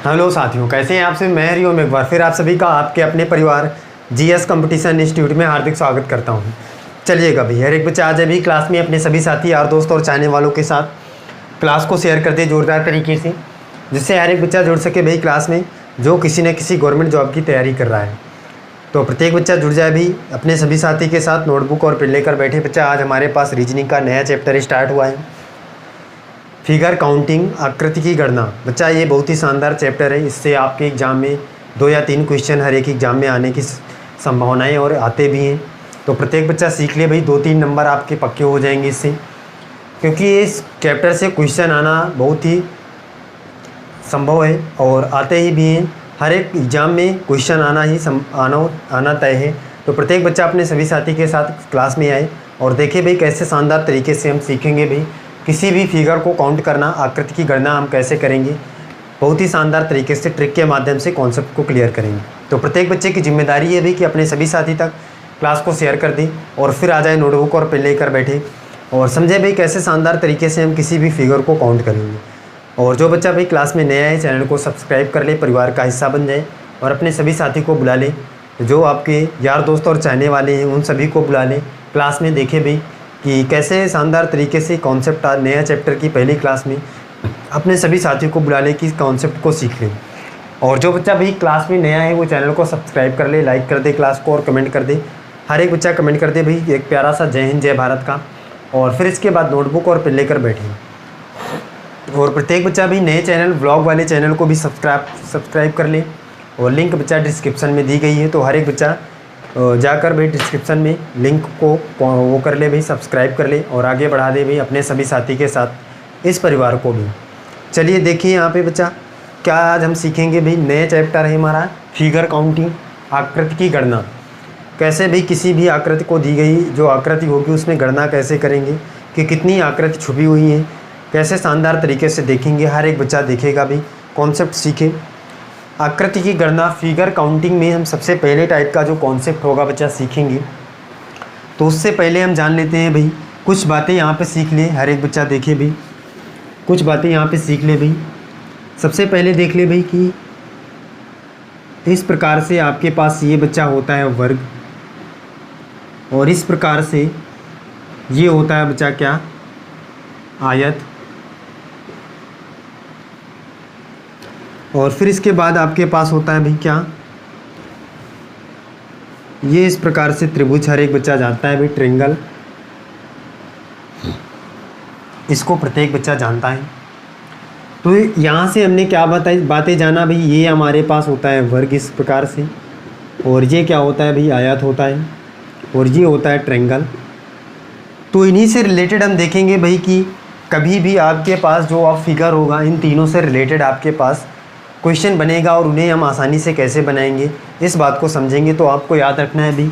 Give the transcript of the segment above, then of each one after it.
Hello साथियों, कैसे हैं आप सभी। मैं हरिओम एक बार फिर आप सभी का आपके अपने परिवार जीएस कंपटीशन इंस्टीट्यूट में हार्दिक स्वागत करता हूं। चलिएगा भाई, हर एक बच्चा आज अभी क्लास में अपने सभी साथी यार दोस्त और चाहने वालों के साथ क्लास को शेयर कर दे जोरदार तरीके से, जिससे हर एक बच्चा जुड़ सके भाई क्लास में, जो किसी न किसी गवर्नमेंट जॉब की तैयारी कर रहा है। तो प्रत्येक बच्चा जुड़ जाए भी अपने सभी साथी के साथ, नोटबुक और पेन लेकर बैठे। बच्चा आज हमारे पास रीजनिंग का नया चैप्टर स्टार्ट हुआ है, फिगर काउंटिंग, आकृति की गणना। बच्चा ये बहुत ही शानदार चैप्टर है, इससे आपके एग्ज़ाम में 2 या 3 क्वेश्चन हर एक एग्ज़ाम में आने की संभावनाएं और आते भी हैं। तो प्रत्येक बच्चा सीख ले भाई, 2-3 नंबर आपके पक्के हो जाएंगे इससे, क्योंकि इस चैप्टर से क्वेश्चन आना बहुत ही संभव है और आते ही भी हैं। हर एक एग्ज़ाम में क्वेश्चन आना तय है। तो प्रत्येक बच्चा अपने सभी साथी के साथ क्लास में आए और देखे भाई कैसे शानदार तरीके से हम सीखेंगे भाई किसी भी फिगर को काउंट करना, आकृति की गणना हम कैसे करेंगे, बहुत ही शानदार तरीके से ट्रिक के माध्यम से कॉन्सेप्ट को क्लियर करेंगे। तो प्रत्येक बच्चे की जिम्मेदारी है भी कि अपने सभी साथी तक क्लास को शेयर कर दें और फिर आ जाए नोटबुक और पेन लेकर बैठे और समझे भाई कैसे शानदार तरीके से हम किसी भी फिगर को काउंट करेंगे। और जो बच्चा भाई क्लास में नया है, चैनल को सब्सक्राइब कर ले, परिवार का हिस्सा बन जाए और अपने सभी साथी को बुला ले, जो आपके यार दोस्त और चाहने वाले हैं उन सभी को बुला ले क्लास में। देखे भाई कि कैसे शानदार तरीके से कॉन्सेप्ट नया चैप्टर की पहली क्लास में अपने सभी साथियों को बुला ले कि इस कॉन्सेप्ट को सीख ले। और जो बच्चा भाई क्लास में नया है वो चैनल को सब्सक्राइब कर ले, लाइक कर दे क्लास को और कमेंट कर दे। हर एक बच्चा कमेंट कर दे भाई एक प्यारा सा जय हिंद जय भारत का, और फिर इसके बाद नोटबुक और पेन लेकर बैठे। और प्रत्येक बच्चा भी नए चैनल ब्लॉग वाले चैनल को भी सब्सक्राइब कर ले और लिंक बच्चा डिस्क्रिप्शन में दी गई है। तो हर एक बच्चा जाकर भाई डिस्क्रिप्शन में लिंक को वो कर ले भाई, सब्सक्राइब कर ले और आगे बढ़ा दे भाई अपने सभी साथी के साथ इस परिवार को भी। चलिए देखिए यहाँ पे बच्चा क्या आज हम सीखेंगे भाई, नया चैप्टर है हमारा फिगर काउंटिंग, आकृति की गणना। कैसे भाई किसी भी आकृति को दी गई जो आकृति होगी उसमें गणना कैसे करेंगे कि कितनी आकृति छुपी हुई है, कैसे शानदार तरीके से देखेंगे। हर एक बच्चा देखेगा भाई, कॉन्सेप्ट सीखे। आकृति की गणना फिगर काउंटिंग में हम सबसे पहले टाइप का जो कॉन्सेप्ट होगा बच्चा सीखेंगे। तो उससे पहले हम जान लेते हैं भाई कुछ बातें यहाँ पे सीख ले। हर एक बच्चा देखे भाई कुछ बातें यहाँ पे सीख ले भाई। सबसे पहले देख ले भाई कि इस प्रकार से आपके पास ये बच्चा होता है वर्ग, और इस प्रकार से ये होता है बच्चा क्या, आयत। और फिर इसके बाद आपके पास होता है भाई क्या, ये इस प्रकार से त्रिभुज। हर एक बच्चा जानता है भाई ट्रायंगल, इसको प्रत्येक बच्चा जानता है। तो यहाँ से हमने क्या बातें जाना भाई, ये हमारे पास होता है वर्ग इस प्रकार से, और ये क्या होता है भाई, आयत होता है, और ये होता है ट्रायंगल। तो इन्हीं से रिलेटेड हम देखेंगे भाई कि कभी भी आपके पास जो आप फिगर होगा इन तीनों से रिलेटेड आपके पास क्वेश्चन बनेगा और उन्हें हम आसानी से कैसे बनाएंगे इस बात को समझेंगे। तो आपको याद रखना है भाई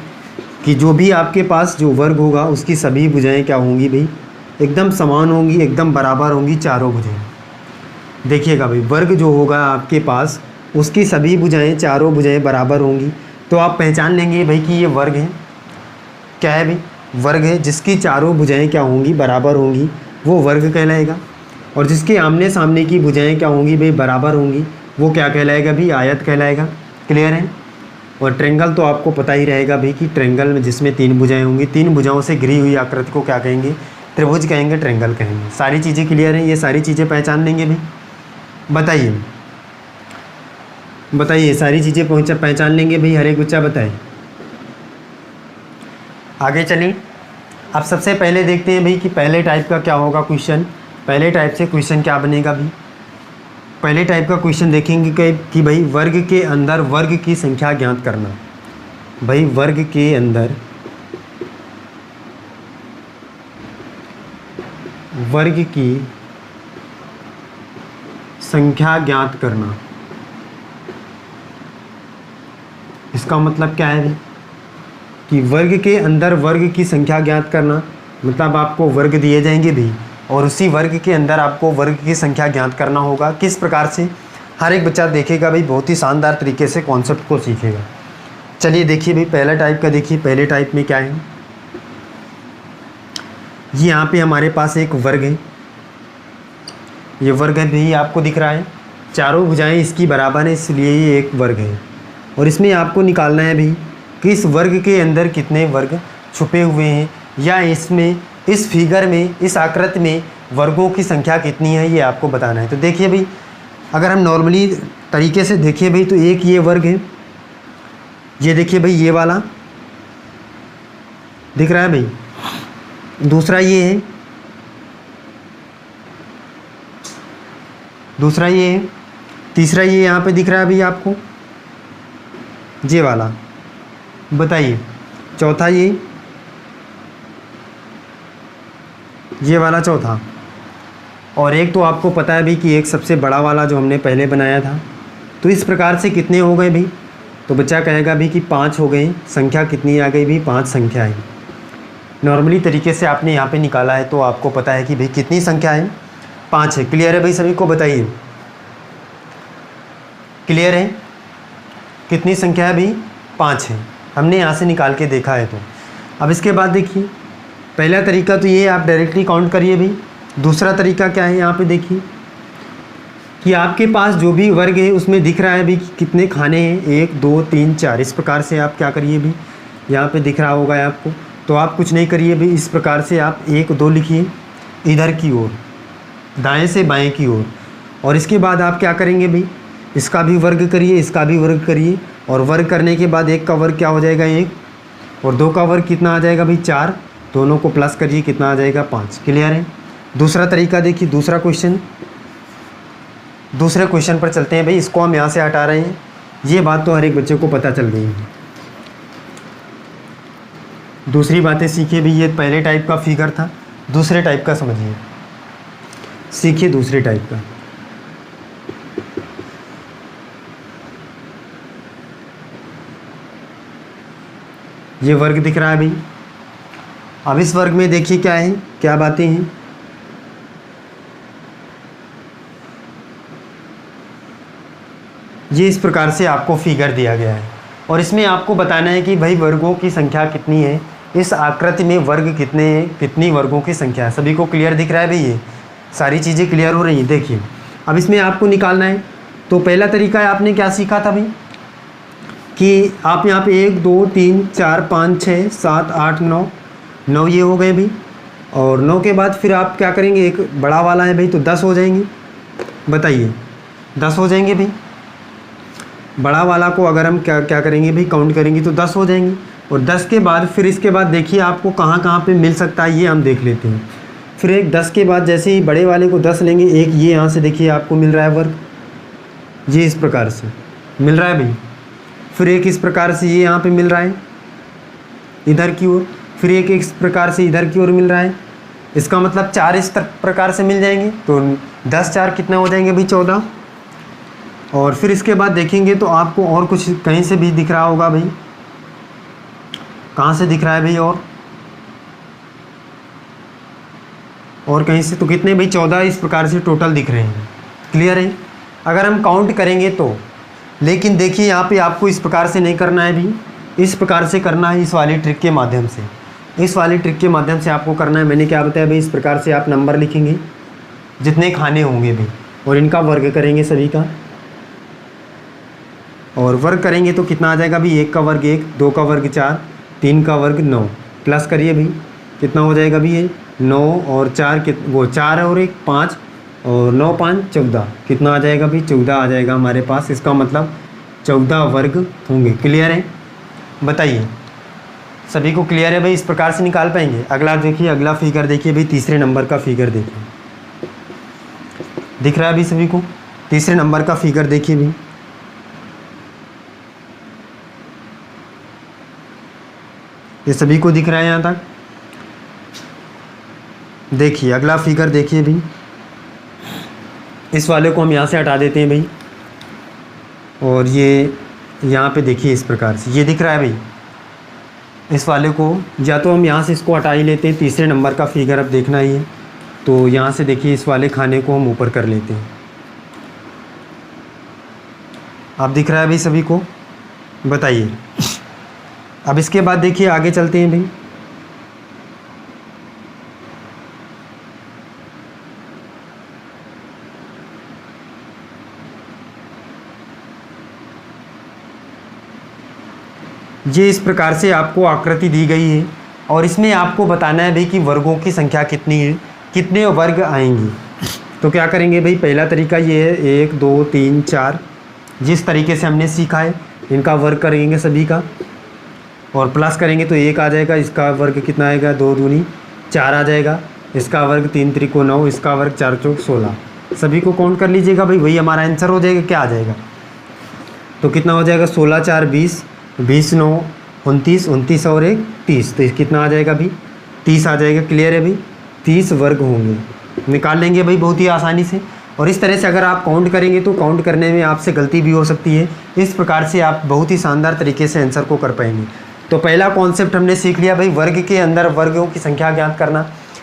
कि जो भी आपके पास जो वर्ग होगा उसकी सभी भुजाएं क्या होंगी भाई, एकदम समान होंगी, एकदम बराबर होंगी चारों भुजाएं। देखिएगा भाई वर्ग जो होगा आपके पास उसकी सभी भुजाएं, चारों भुजाएं बराबर होंगी। तो आप पहचान लेंगे भाई कि ये वर्ग है, क्या है भाई, वर्ग है। जिसकी चारों भुजाएं क्या होंगी, बराबर होंगी, वो वर्ग कहलाएगा। और जिसके आमने सामने की भुजाएं क्या होंगी भाई, बराबर होंगी, वो क्या कहलाएगा भी, आयत कहलाएगा। क्लियर है। और ट्रायंगल तो आपको पता ही रहेगा भाई कि ट्रायंगल में जिसमें 3 भुजाएं होंगी, 3 भुजाओं से घिरी हुई आकृति को क्या कहेंगे, त्रिभुज कहेंगे, ट्रायंगल कहेंगे। सारी चीज़ें क्लियर हैं, ये सारी चीज़ें पहचान लेंगे भाई। बताइए सारी चीज़ें पहचान लेंगे भाई, हर एक बच्चा बताए। आगे चलिए, अब सबसे पहले देखते हैं भाई कि पहले टाइप का क्या होगा क्वेश्चन। पहले टाइप से क्वेश्चन क्या बनेगा भाई, पहले टाइप का क्वेश्चन देखेंगे कि भाई वर्ग के अंदर वर्ग की संख्या ज्ञात करना। भाई वर्ग के अंदर वर्ग की संख्या ज्ञात करना, इसका मतलब क्या है भाई कि वर्ग के अंदर वर्ग की संख्या ज्ञात करना, मतलब आपको वर्ग दिए जाएंगे भी और उसी वर्ग के अंदर आपको वर्ग की संख्या ज्ञात करना होगा। किस प्रकार से, हर एक बच्चा देखेगा भाई, बहुत ही शानदार तरीके से कॉन्सेप्ट को सीखेगा। चलिए देखिए भाई पहला टाइप का देखिए, पहले टाइप में क्या है, ये यहाँ पे हमारे पास एक वर्ग है, ये वर्ग है भाई आपको दिख रहा है, चारों भुजाएं इसकी बराबर हैं, इसलिए ये एक वर्ग है। और इसमें आपको निकालना है भी कि इस वर्ग के अंदर कितने वर्ग छुपे हुए हैं, या इसमें इस फिगर में, इस आकृति में वर्गों की संख्या कितनी है, ये आपको बताना है। तो देखिए भाई, अगर हम नॉर्मली तरीके से देखिए भाई, तो एक ये वर्ग है, ये देखिए भाई ये वाला दिख रहा है भाई, दूसरा ये है, दूसरा ये है, तीसरा ये यहाँ पे दिख रहा है भाई आपको, ये वाला, बताइए, चौथा ये वाला चौथा, और एक तो आपको पता है भी कि एक सबसे बड़ा वाला जो हमने पहले बनाया था। तो इस प्रकार से कितने हो गए भी, तो बच्चा कहेगा भी कि 5 हो गए। संख्या कितनी आ गई भी, 5 संख्या है। नॉर्मली तरीके से आपने यहाँ पे निकाला है तो आपको पता है कि भाई कितनी संख्या है, 5 है। क्लियर है भाई सभी को, बताइए क्लियर है, कितनी संख्या है भाई, 5 है। हमने यहाँ से निकाल के देखा है। तो अब इसके बाद देखिए, पहला तरीका तो ये आप डायरेक्टली काउंट करिए भाई। दूसरा तरीका क्या है, यहाँ पे देखिए कि आपके पास जो भी वर्ग है उसमें दिख रहा है भी कि कितने खाने हैं, 1 2 3 4। इस प्रकार से आप क्या करिए भी, यहाँ पे दिख रहा होगा आपको, तो आप कुछ नहीं करिए भी, इस प्रकार से आप 1 2 लिखिए इधर की ओर, दाएं से बाएं की ओर। और इसके बाद आप क्या करेंगे भाई, इसका भी वर्ग करिए, इसका भी वर्ग करिए। और वर्ग करने के बाद 1 का वर्ग क्या हो जाएगा 1, और 2 का वर्ग कितना आ जाएगा भाई 4, दोनों को प्लस करिए, कितना आ जाएगा 5। क्लियर है। दूसरा तरीका देखिए, दूसरा क्वेश्चन, दूसरे क्वेश्चन पर चलते हैं भाई। इसको हम यहाँ से हटा रहे हैं, ये बात तो हर एक बच्चे को पता चल गई है। दूसरी बातें सीखिए भी, ये पहले टाइप का फिगर था, दूसरे टाइप का समझिए, सीखिए दूसरे टाइप का। ये वर्ग दिख रहा है भाई। अब इस वर्ग में देखिए क्या है, क्या बातें हैं। ये इस प्रकार से आपको फिगर दिया गया है, और इसमें आपको बताना है कि भाई वर्गों की संख्या कितनी है, इस आकृति में वर्ग कितने हैं, कितनी वर्गों की संख्या है। सभी को क्लियर दिख रहा है भाई, ये सारी चीज़ें क्लियर हो रही हैं। देखिए अब इसमें आपको निकालना है। तो पहला तरीका है, आपने क्या सीखा था भाई कि आप यहाँ पे 1 2 3 4 5 6 7 8 9 ये हो गए भाई। और 9 के बाद फिर आप क्या करेंगे, एक बड़ा वाला है भाई, तो 10 हो जाएंगे। बताइए 10 हो जाएंगे भाई। बड़ा वाला को अगर हम क्या करेंगे भाई, काउंट करेंगे तो 10 हो जाएंगे। और 10 के बाद फिर इसके बाद देखिए आपको कहाँ कहाँ पे मिल सकता है, ये हम देख लेते हैं। फिर एक 10 के बाद जैसे ही बड़े वाले को 10 लेंगे, एक ये यहाँ से देखिए आपको मिल रहा है वर्ग, ये इस प्रकार से मिल रहा है भाई। फिर एक इस प्रकार से ये यहाँ पे मिल रहा है इधर की ओर, फिर एक इस प्रकार से इधर की ओर मिल रहा है। इसका मतलब 4 इस प्रकार से मिल जाएंगे। तो 10 4 कितने हो जाएंगे भाई, 14। और फिर इसके बाद देखेंगे तो आपको और कुछ कहीं से भी दिख रहा होगा भाई, कहाँ से दिख रहा है भाई, और कहीं से, तो कितने भाई 14 इस प्रकार से टोटल दिख रहे हैं। क्लियर है। अगर हम काउंट करेंगे तो, लेकिन देखिए यहाँ पे आपको इस प्रकार से नहीं करना है भी, इस प्रकार से करना है, इस वाली ट्रिक के माध्यम से, इस वाली ट्रिक के माध्यम से आपको करना है। मैंने क्या बताया भाई, इस प्रकार से आप नंबर लिखेंगे जितने खाने होंगे भाई, और इनका वर्ग करेंगे सभी का, और वर्ग करेंगे तो कितना आ जाएगा भाई, 1 का वर्ग 1, 2 का वर्ग 4, 3 का वर्ग 9, प्लस करिए भाई, कितना हो जाएगा भाई ये 9 और 4 वो 4 और 1 5, और 9 5 14, कितना आ जाएगा भाई 14 आ जाएगा हमारे पास। इसका मतलब 14 वर्ग होंगे। क्लियर है। बताइए सभी को क्लियर है भाई, इस प्रकार से निकाल पाएंगे। अगला देखिए, अगला फिगर देखिए भाई, तीसरे नंबर का फिगर देखिए, दिख रहा है भाई सभी को, तीसरे नंबर का फिगर देखिए भाई। ये सभी को दिख रहा है यहाँ तक। देखिए अगला फिगर देखिए भाई, इस वाले को हम यहाँ से हटा देते हैं भाई, और ये यहाँ पे देखिए इस प्रकार से ये दिख रहा है भाई। इस वाले को या तो हम यहाँ से इसको हटा ही लेते हैं, तीसरे नंबर का फिगर अब देखना ही है, तो यहाँ से देखिए इस वाले खाने को हम ऊपर कर लेते हैं। अब दिख रहा है भाई सभी को, बताइए। अब इसके बाद देखिए आगे चलते हैं भाई। ये इस प्रकार से आपको आकृति दी गई है और इसमें आपको बताना है भाई कि वर्गों की संख्या कितनी है, कितने वर्ग आएंगी। तो क्या करेंगे भाई, पहला तरीका ये है 1 2 3 4, जिस तरीके से हमने सीखा है इनका वर्ग करेंगे सभी का और प्लस करेंगे तो 1 आ जाएगा, इसका वर्ग कितना आएगा 2 दूनी 4 आ जाएगा, इसका वर्ग 3 त्रिको 9, इसका वर्ग 4 चौक 16, सभी को काउंट कर लीजिएगा भाई, वही हमारा आंसर हो जाएगा। क्या आ जाएगा तो कितना हो जाएगा 16 4 20, 20 9 29, 29 और 1 30, तो कितना आ जाएगा भाई 30 आ जाएगा। क्लियर है भाई, 30 वर्ग होंगे, निकाल लेंगे भाई बहुत ही आसानी से। और इस तरह से अगर आप काउंट करेंगे तो काउंट करने में आपसे गलती भी हो सकती है, इस प्रकार से आप बहुत ही शानदार तरीके से आंसर को कर पाएंगे। तो पहला कॉन्सेप्ट हमने सीख लिया भाई, वर्ग के अंदर वर्गों की संख्या ज्ञात करना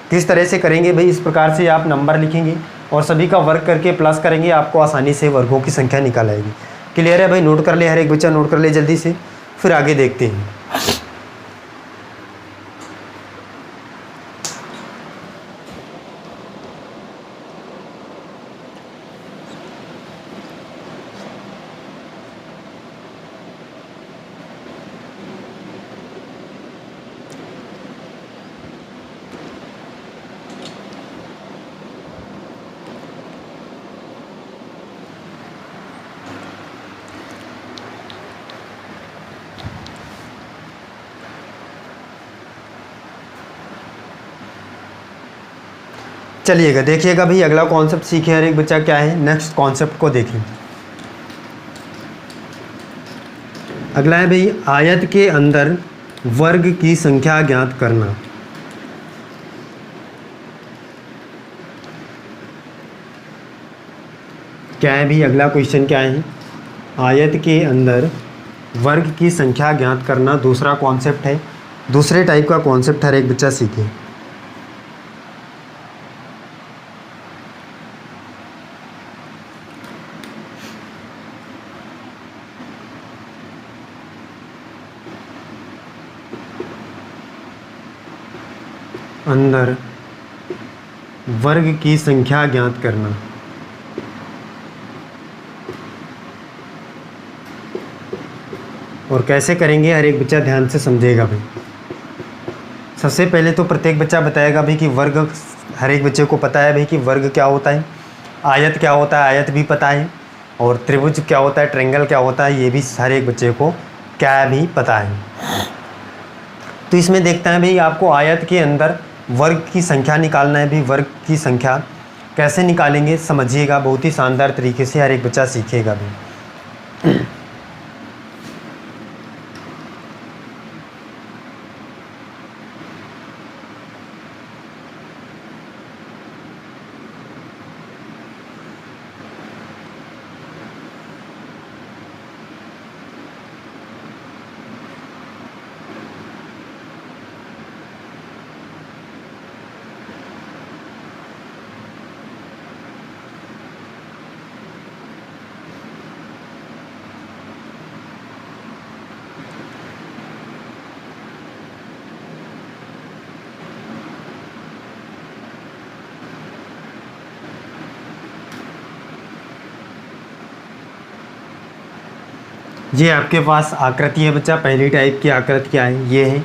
किस तरह से करेंगे भाई। इस प्रकार से आप नंबर लिखेंगे और सभी का वर्ग करके प्लस करेंगे, आपको आसानी से वर्गों की संख्या निकाल आएगी। क्लियर है भाई, नोट कर ले, हर एक बच्चा नोट कर ले जल्दी से, फिर आगे देखते हैं। चलिएगा देखिएगा भाई, अगला कॉन्सेप्ट सीखे हर एक बच्चा क्या है, नेक्स्ट कॉन्सेप्ट को देखें। अगला है भाई, आयत के अंदर वर्ग की संख्या ज्ञात करना। क्या है भाई, अगला क्वेश्चन क्या है, आयत के अंदर वर्ग की संख्या ज्ञात करना दूसरा कॉन्सेप्ट है, दूसरे टाइप का कॉन्सेप्ट हर एक बच्चा सीखे। अंदर वर्ग की संख्या ज्ञात करना। और कैसे करेंगे हर एक बच्चा ध्यान से समझेगा भाई। सबसे पहले तो प्रत्येक बच्चा बताएगा भाई कि वर्ग, हर एक बच्चे को पता है भाई कि वर्ग क्या होता है, आयत क्या होता है, आयत भी पता है, और त्रिभुज क्या होता है, ट्रायंगल क्या होता है, ये भी हर एक बच्चे को क्या भी पता है। तो इसमें देखते हैं भाई, आपको आयत के अंदर वर्ग की संख्या निकालना है भी। वर्ग की संख्या कैसे निकालेंगे समझिएगा, बहुत ही शानदार तरीके से हर एक बच्चा सीखेगा भी। ये आपके पास आकृति है बच्चा, पहली टाइप की आकृति क्या है, ये है।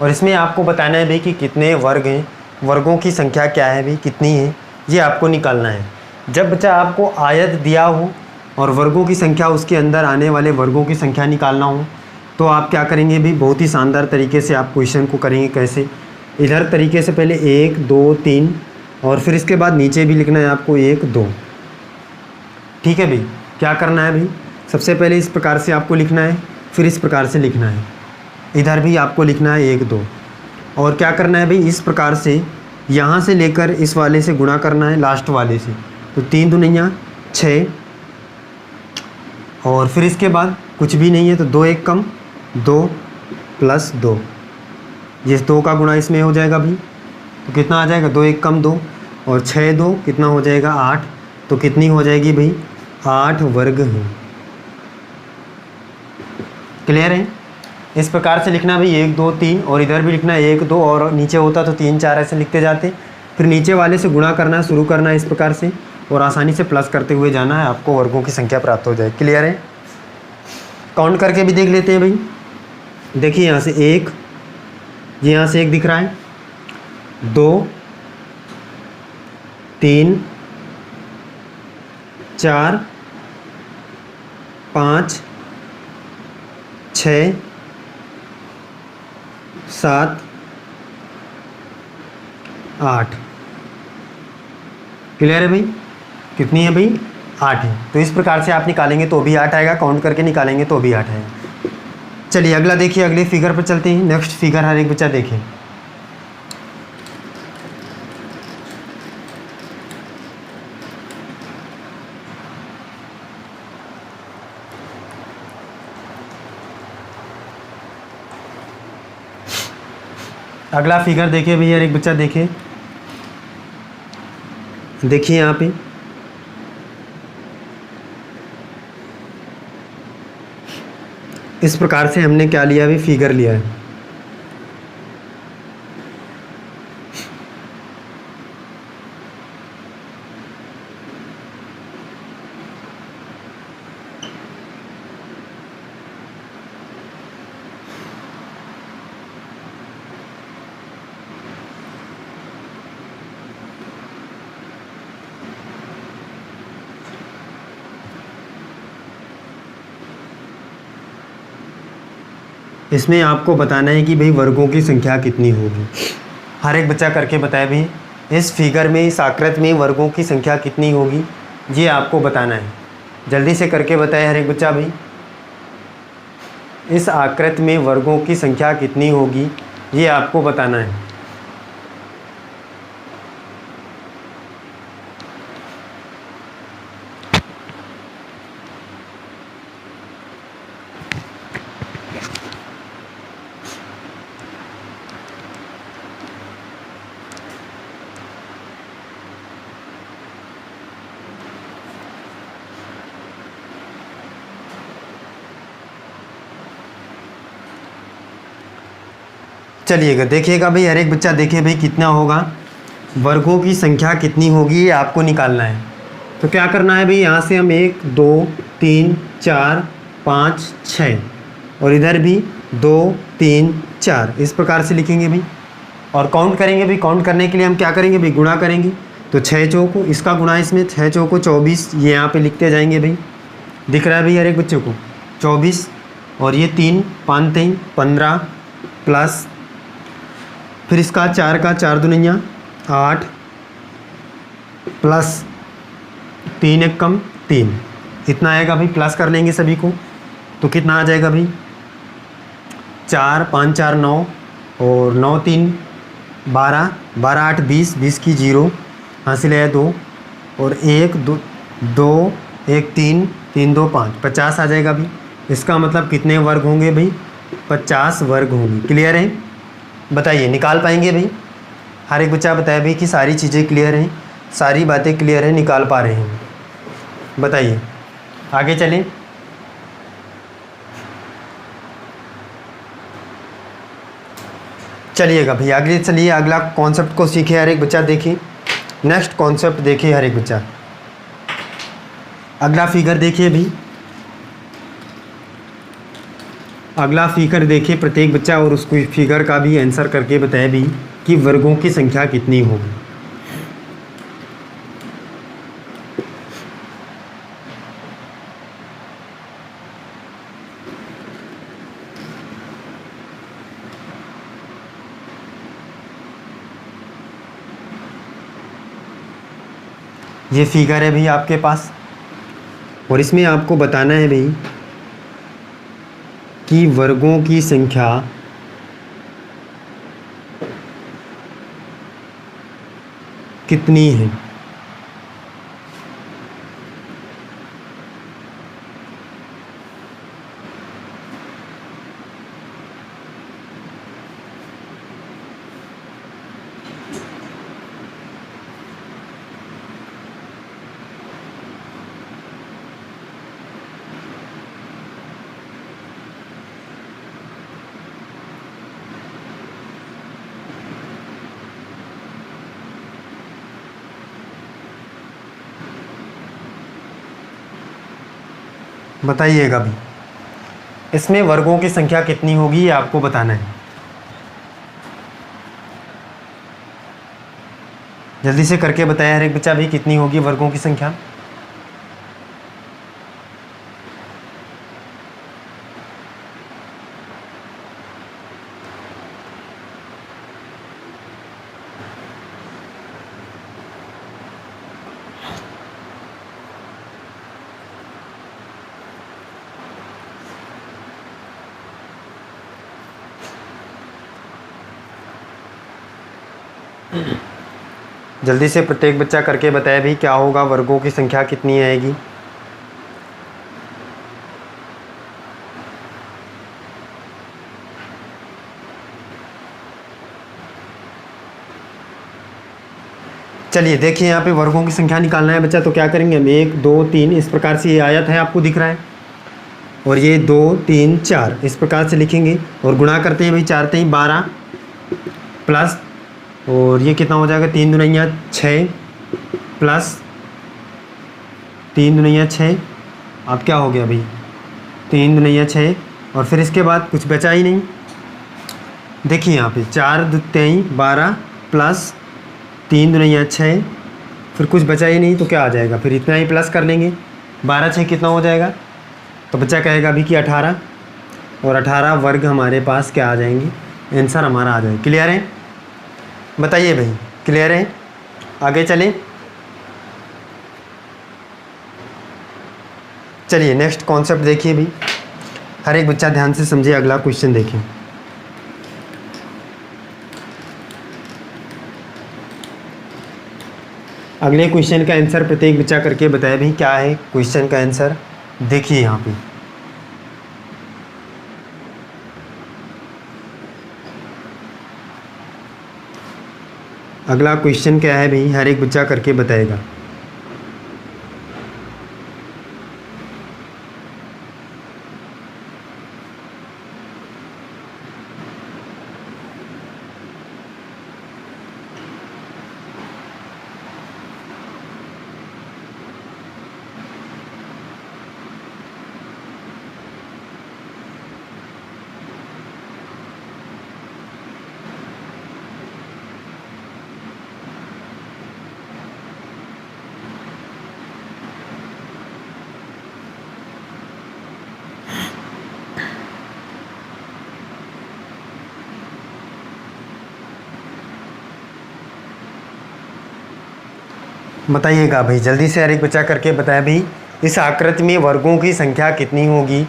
और इसमें आपको बताना है भाई कि कितने वर्ग हैं, वर्गों की संख्या क्या है भाई, कितनी है, ये आपको निकालना है। जब बच्चा आपको आयत दिया हो और वर्गों की संख्या, उसके अंदर आने वाले वर्गों की संख्या निकालना हो, तो आप क्या करेंगे भाई, बहुत ही शानदार तरीके से आप क्वेश्चन को करेंगे। कैसे, इधर तरीके से पहले 1 2 3 और फिर इसके बाद नीचे भी लिखना है आपको 1 2। ठीक है भाई, क्या करना है भाई, सबसे पहले इस प्रकार से आपको लिखना है, फिर इस प्रकार से लिखना है, इधर भी आपको लिखना है 1 2। और क्या करना है भाई, इस प्रकार से यहाँ से लेकर इस वाले से गुणा करना है लास्ट वाले से, तो 3 दूनिया 6, और फिर इसके बाद कुछ भी नहीं है तो 2 1 कम 2 प्लस 2, ये 2 का गुणा इसमें हो जाएगा भाई, तो कितना आ जाएगा 2 1 कम 2 और 6 2 कितना हो जाएगा 8, तो कितनी हो जाएगी भाई 8 वर्ग है। क्लियर है, इस प्रकार से लिखना भाई 1 2 3, और इधर भी लिखना 1 2, और नीचे होता तो 3 4 ऐसे लिखते जाते, फिर नीचे वाले से गुणा करना शुरू करना है इस प्रकार से, और आसानी से प्लस करते हुए जाना है, आपको वर्गों की संख्या प्राप्त हो जाए। क्लियर है, काउंट करके भी देख लेते हैं भाई। देखिए यहाँ से एक, ये यहाँ से एक दिख रहा है, 2 3 4 5 6 7 8। क्लियर है भाई? कितनी है भाई? 8 है। तो इस प्रकार से आप निकालेंगे तो भी 8 आएगा, काउंट करके निकालेंगे तो भी 8 आएगा। चलिए अगला देखिए, अगले फिगर पर चलते हैं। नेक्स्ट फिगर हर एक बच्चा देखें। अगला फिगर देखिए भैया, हर एक बच्चा देखे। देखिए यहाँ पे इस प्रकार से हमने क्या लिया अभी? फिगर लिया है। इसमें आपको बताना है कि भाई वर्गों की संख्या कितनी होगी। हर एक बच्चा करके बताए भाई, इस फिगर में, इस आकृति में वर्गों की संख्या कितनी होगी, ये आपको बताना है। जल्दी से करके बताए हर एक बच्चा भाई, इस आकृति में वर्गों की संख्या कितनी होगी, ये आपको बताना है। चलिएगा देखिएगा भाई, हर एक बच्चा देखे भाई कितना होगा, वर्गों की संख्या कितनी होगी ये आपको निकालना है। तो क्या करना है भाई, यहाँ से हम 1 2 3 4 5 6 और इधर भी 2 3 4 इस प्रकार से लिखेंगे भाई। और काउंट करेंगे भाई। काउंट करने के लिए हम क्या करेंगे भाई? गुणा करेंगे। तो 6 चौको, इसका गुणा इसमें, 6 चौको 24, ये यहाँ पे लिखते जाएंगे भाई। दिख रहा है भाई हर एक बच्चे को? 24 और ये 3 5 3 15 प्लस फिर इसका 4 का 4 दुनिया 8 प्लस 3 एक कम 3, इतना आएगा भाई। प्लस कर लेंगे सभी को तो कितना आ जाएगा भाई? 4 5 4 9 और 9 3 12 12 8 20 20 की 0 हासिल है 2 और 1 2 2 1 3 3 2 5 50 आ जाएगा भाई। इसका मतलब कितने वर्ग होंगे भाई? 50 वर्ग होंगे। क्लियर है? बताइए, निकाल पाएंगे भाई? हर एक बच्चा बताया भाई कि सारी चीज़ें क्लियर हैं, सारी बातें क्लियर हैं, निकाल पा रहे हैं। बताइए आगे चलें। चलिएगा भैया आगे चलिए, अगला कॉन्सेप्ट को सीखे हर एक बच्चा। देखिए नेक्स्ट कॉन्सेप्ट देखिए हर एक बच्चा। अगला फिगर देखिए भी, अगला फिगर देखिए प्रत्येक बच्चा और उसको फिगर का भी आंसर करके बताए भी कि वर्गों की संख्या कितनी होगी। ये फिगर है भाई आपके पास और इसमें आपको बताना है भाई कि वर्गों की संख्या कितनी है। बताइएगा भी। इसमें वर्गों की संख्या कितनी होगी ये आपको बताना है। जल्दी से करके बताया हर एक बच्चा भी, कितनी होगी वर्गों की संख्या। जल्दी से प्रत्येक बच्चा करके बताए भी क्या होगा, वर्गों की संख्या कितनी आएगी। चलिए देखिए यहाँ पे वर्गों की संख्या निकालना है बच्चा, तो क्या करेंगे हम 1 2 3 इस प्रकार से ये आयत है आपको दिख रहा है, और ये 2 3 4 इस प्रकार से लिखेंगे और गुणा करते हैं भाई, 4 3 12 प्लस, और ये कितना हो जाएगा 3 दूनिया 6 प्लस 3 दूनिया 6, अब क्या हो गया भाई 3 दूनिया 6, और फिर इसके बाद कुछ बचा ही नहीं। देखिए यहाँ पे 4 2 23 12 प्लस 3 दूनिया 6, फिर कुछ बचा ही नहीं तो क्या आ जाएगा, फिर इतना ही प्लस कर लेंगे, 12 6 कितना हो जाएगा, तो बच्चा कहेगा अभी कि 18, और 18 वर्ग हमारे पास क्या आ जाएंगे, आंसर हमारा आ जाएगा। क्लियर है, बताइए भाई क्लियर है, आगे चलें। चलिए नेक्स्ट कॉन्सेप्ट देखिए भाई, हर एक बच्चा ध्यान से समझिए, अगला क्वेश्चन देखिए। अगले क्वेश्चन का आंसर प्रत्येक बच्चा करके बताए भाई क्या है क्वेश्चन का आंसर। देखिए यहाँ पे अगला क्वेश्चन क्या है भाई, हर एक बच्चा करके बताएगा। बताइएगा भाई जल्दी से, हर एक बच्चा करके बताए भाई इस आकृति में वर्गों की संख्या कितनी होगी,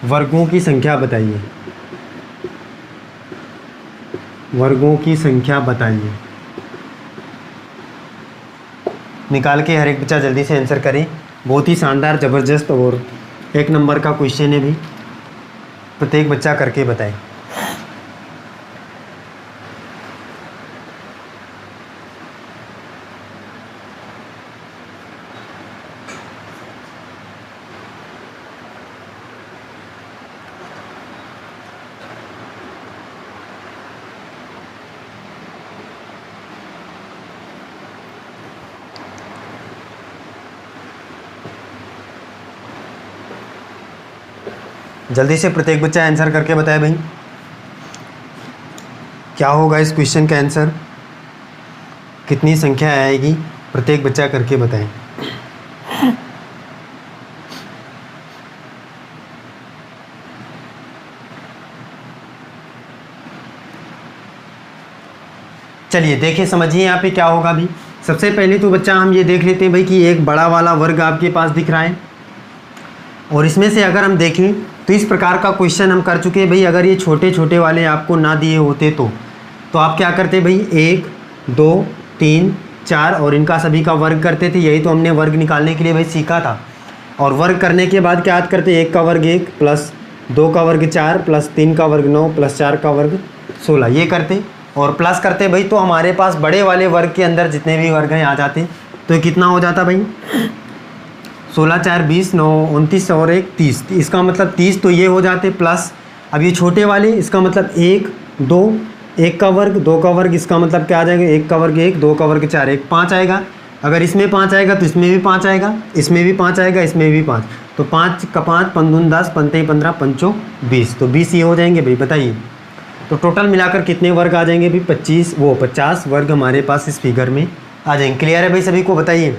वर्गों की संख्या बताइए, वर्गों की संख्या बताइए। निकाल के हर एक बच्चा जल्दी से आंसर करें। बहुत ही शानदार ज़बरदस्त और 1 नंबर का क्वेश्चन है भी, प्रत्येक बच्चा करके बताए। जल्दी से प्रत्येक बच्चा आंसर करके बताए भाई क्या होगा इस क्वेश्चन का आंसर, कितनी संख्या आएगी, प्रत्येक बच्चा करके बताएं। चलिए देखिए समझिए यहाँ पे क्या होगा भी। सबसे पहले तो बच्चा हम ये देख लेते हैं भाई कि एक बड़ा वाला वर्ग आपके पास दिख रहा है, और इसमें से अगर हम देखें तो इस प्रकार का क्वेश्चन हम कर चुके हैं भाई। अगर ये छोटे छोटे वाले आपको ना दिए होते तो आप क्या करते भाई 1 2 3 4 और इनका सभी का वर्ग करते थे। यही तो हमने वर्ग निकालने के लिए भाई सीखा था। और वर्ग करने के बाद क्या याद करते, 1 का वर्ग 1 प्लस 2 का वर्ग 4 प्लस 3 का वर्ग 9 प्लस 4 का वर्ग 16, ये करते और प्लस करते भाई। तो हमारे पास बड़े वाले वर्ग के अंदर जितने भी वर्ग हैं आ जाते। तो कितना हो जाता भाई 16 4 20 9 29 और 1 30। इसका मतलब 30 तो ये हो जाते प्लस अब ये छोटे वाले, इसका मतलब 1 2 1 का वर्ग 2 का वर्ग, इसका मतलब क्या आ जाएगा 1 का वर्ग 1 2 का वर्ग 4 1 5 आएगा। अगर इसमें 5 आएगा तो इसमें भी 5 आएगा, इसमें भी 5 आएगा, इसमें भी 5। तो 5 का 5 पंदुन 10 पंते 15 पंचो 20, तो 20 ये हो जाएंगे भाई। बताइए तो टोटल मिलाकर कितने वर्ग आ जाएंगे भाई? 50 वर्ग हमारे पास इस फिगर में आ जाएंगे। क्लियर है भाई सभी को? बताइए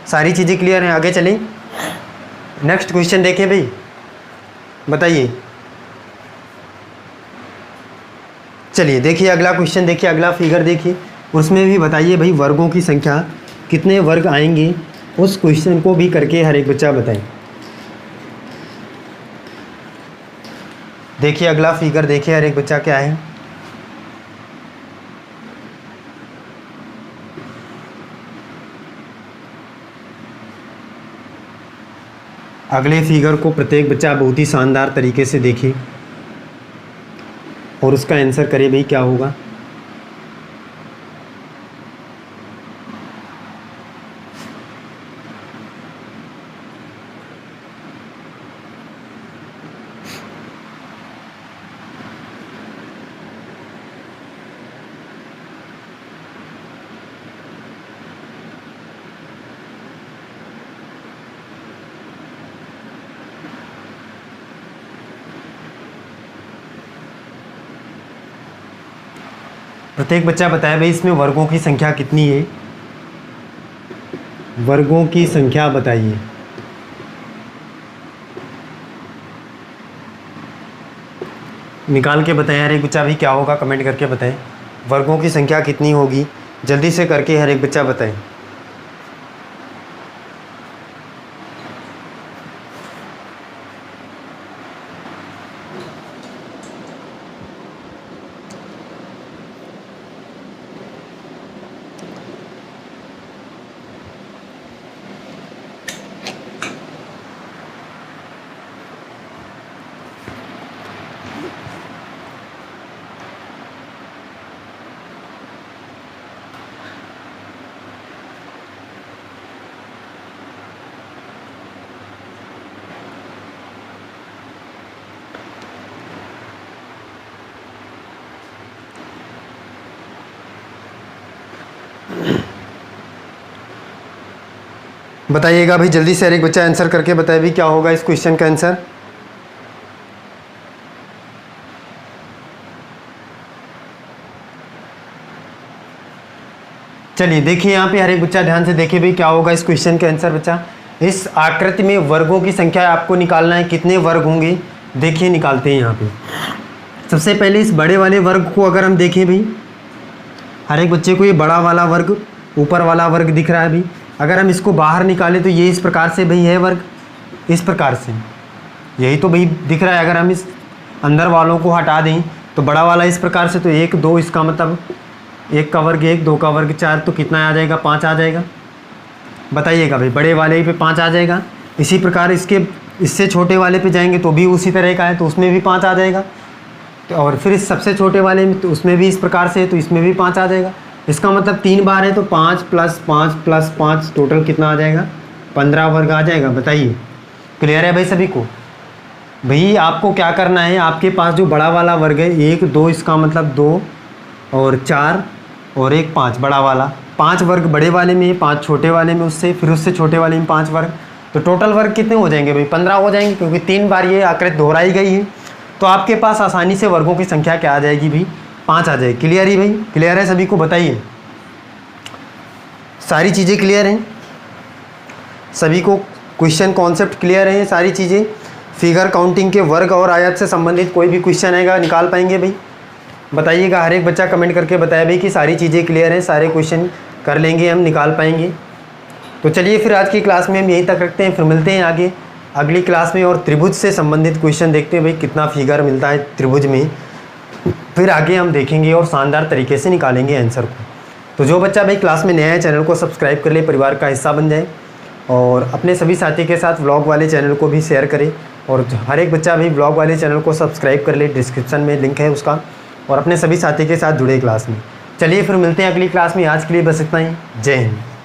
सारी चीज़ें क्लियर हैं? आगे चलें, नेक्स्ट क्वेश्चन देखिए भाई। बताइए, चलिए देखिए अगला क्वेश्चन, देखिए अगला फिगर देखिए, उसमें भी बताइए भाई वर्गों की संख्या कितने वर्ग आएंगे, उस क्वेश्चन को भी करके हर एक बच्चा बताए। देखिए अगला फिगर देखिए हर एक बच्चा क्या है। अगले फिगर को प्रत्येक बच्चा बहुत ही शानदार तरीके से देखिए और उसका आंसर करिए भाई क्या होगा। प्रत्येक बच्चा बताए भाई इसमें वर्गों की संख्या कितनी है, वर्गों की संख्या बताइए। निकाल के बताएं हर एक बच्चा भी क्या होगा, कमेंट करके बताएं वर्गों की संख्या कितनी होगी, जल्दी से करके हर एक बच्चा बताएं। बताइएगा भाई जल्दी से हर एक बच्चा आंसर करके बताए भी क्या होगा इस क्वेश्चन का आंसर। चलिए देखिए यहाँ पे हर एक बच्चा ध्यान से देखिए भाई क्या होगा इस क्वेश्चन का आंसर। बच्चा इस आकृति में वर्गों की संख्या आपको निकालना है, कितने वर्ग होंगे देखिए निकालते हैं यहाँ पे। सबसे पहले इस बड़े वाले वर्ग को अगर हम देखें भाई, हर एक बच्चे को ये बड़ा वाला वर्ग ऊपर वाला वर्ग दिख रहा है भाई। अगर हम इसको बाहर निकालें तो ये इस प्रकार से भाई है वर्ग, इस प्रकार से यही तो भाई दिख रहा है। अगर हम इस अंदर वालों को हटा दें तो बड़ा वाला इस प्रकार से, तो 1 2 इसका मतलब 1 का वर्ग 1, 2 का वर्ग 4, तो कितना आ जाएगा 5 आ जाएगा। बताइएगा भाई बड़े वाले पे 5 आ जाएगा। इसी प्रकार इसके इससे छोटे वाले पे जाएंगे तो भी उसी तरह का है, तो उसमें भी 5 आ जाएगा। तो और फिर इस सबसे छोटे वाले में तो उसमें भी इस प्रकार से है, तो इसमें भी 5 आ जाएगा। इसका मतलब 3 बार है तो 5 + 5 + 5 टोटल कितना आ जाएगा 15 वर्ग आ जाएगा। बताइए क्लियर है भाई सभी को? भाई आपको क्या करना है, आपके पास जो बड़ा वाला वर्ग है 1 2 इसका मतलब 2 और 4 और 1 5 बड़ा वाला, 5 वर्ग बड़े वाले में, 5 छोटे वाले में, उससे फिर उससे छोटे वाले में 5 वर्ग, तो टोटल वर्ग कितने हो जाएंगे भाई 15 हो जाएंगे, क्योंकि 3 बार ये आकृति दोहराई गई है। तो आपके पास आसानी से वर्गों की संख्या क्या आ जाएगी भाई 5 आ जाएगी। क्लियर ही भाई? क्लियर है सभी को? बताइए सारी चीज़ें क्लियर हैं सभी को? क्वेश्चन कॉन्सेप्ट क्लियर है? सारी चीज़ें फिगर काउंटिंग के वर्ग और आयत से संबंधित कोई भी क्वेश्चन आएगा निकाल पाएंगे भाई? बताइएगा हर एक बच्चा कमेंट करके बताया भाई कि सारी चीज़ें क्लियर हैं, सारे क्वेश्चन कर लेंगे हम, निकाल पाएंगे। तो चलिए फिर आज की क्लास में हम यहीं तक रखते हैं, फिर मिलते हैं आगे अगली क्लास में और त्रिभुज से संबंधित क्वेश्चन देखते हैं भाई कितना फिगर मिलता है त्रिभुज में, फिर आगे हम देखेंगे और शानदार तरीके से निकालेंगे आंसर को। तो जो बच्चा भाई क्लास में नया है चैनल को सब्सक्राइब कर ले, परिवार का हिस्सा बन जाए और अपने सभी साथी के साथ व्लॉग वाले चैनल को भी शेयर करें। और हर एक बच्चा भी व्लॉग वाले चैनल को सब्सक्राइब कर ले, डिस्क्रिप्शन में लिंक है उसका, और अपने सभी साथी के साथ जुड़े क्लास में। चलिए फिर मिलते हैं अगली क्लास में, आज के लिए बस इतना ही। जय हिंद।